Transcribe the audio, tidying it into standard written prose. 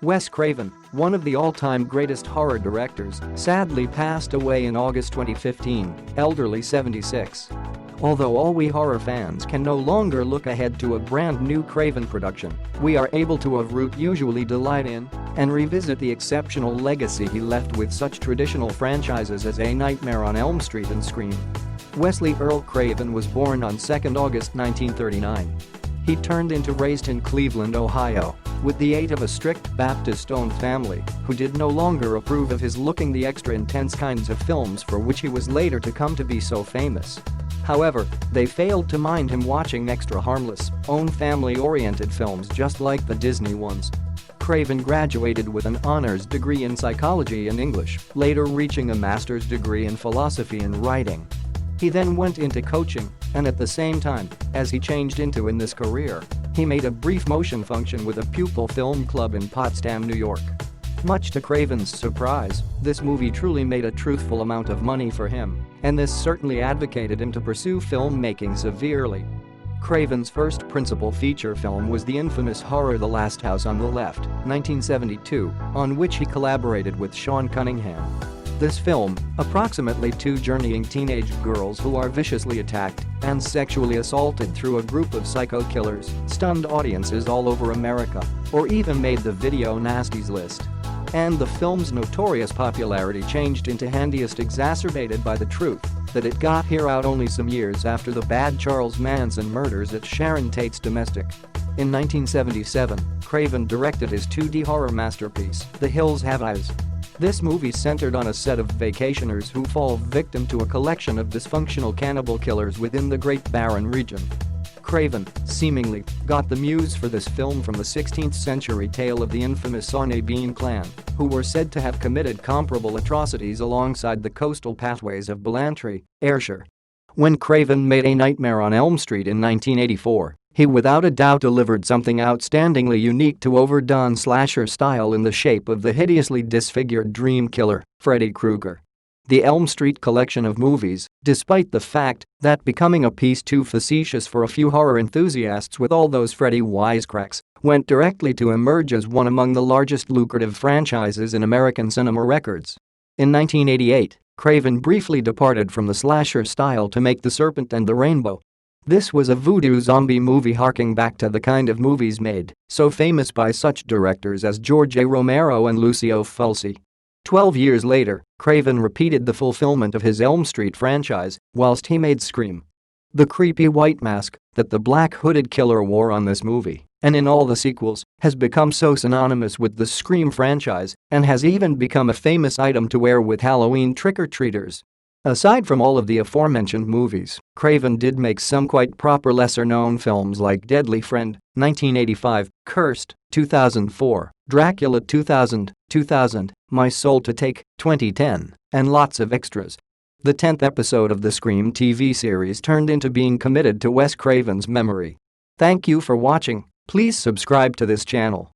Wes Craven, one of the all-time greatest horror directors, sadly passed away in August 2015, elderly 76. Although all we horror fans can no longer look ahead to a brand new Craven production, we are able to of root usually delight in and revisit the exceptional legacy he left with such traditional franchises as A Nightmare on Elm Street and Scream. Wesley Earl Craven was born on 2 August 1939. He turned into raised in Cleveland, Ohio, with the aid of a strict Baptist-owned family who did no longer approve of his looking the extra intense kinds of films for which he was later to come to be so famous. However, they failed to mind him watching extra harmless, own family-oriented films just like the Disney ones. Craven graduated with an honors degree in psychology and English, later reaching a master's degree in philosophy and writing. He then went into coaching, and at the same time, as he changed into in this career, he made a brief motion function with a pupil film club in Potsdam, New York. Much to Craven's surprise, this movie truly made a truthful amount of money for him, and this certainly advocated him to pursue filmmaking severely. Craven's first principal feature film was the infamous horror The Last House on the Left, 1972, on which he collaborated with Sean Cunningham. This film, approximately two journeying teenage girls who are viciously attacked and sexually assaulted through a group of psycho killers, stunned audiences all over America, or even made the video nasties list. And the film's notorious popularity changed into handiest exacerbated by the truth that it got here out only some years after the bad Charles Manson murders at Sharon Tate's domestic. In 1977, Craven directed his 2D horror masterpiece, The Hills Have Eyes. This movie centered on a set of vacationers who fall victim to a collection of dysfunctional cannibal killers within the Great Barren region. Craven, seemingly, got the muse for this film from the 16th century tale of the infamous Sarney Bean clan, who were said to have committed comparable atrocities alongside the coastal pathways of Ballantry, Ayrshire. When Craven made A Nightmare on Elm Street in 1984, he without a doubt delivered something outstandingly unique to overdone slasher style in the shape of the hideously disfigured dream killer, Freddy Krueger. The Elm Street collection of movies, despite the fact that becoming a piece too facetious for a few horror enthusiasts with all those Freddy wisecracks, went directly to emerge as one among the largest lucrative franchises in American cinema records. In 1988, Craven briefly departed from the slasher style to make The Serpent and The Rainbow. This was a voodoo zombie movie harking back to the kind of movies made so famous by such directors as George A. Romero and Lucio Fulci. 12 years later, Craven repeated the fulfillment of his Elm Street franchise whilst he made Scream. The creepy white mask that the black hooded killer wore on this movie, and in all the sequels, has become so synonymous with the Scream franchise and has even become a famous item to wear with Halloween trick-or-treaters. Aside from all of the aforementioned movies, Craven did make some quite proper lesser-known films like Deadly Friend, 1985, Cursed, 2004, Dracula 2000, My Soul to Take, 2010, and lots of extras. The 10th episode of the Scream TV series turned into being committed to Wes Craven's memory. Thank you for watching. Please subscribe to this channel.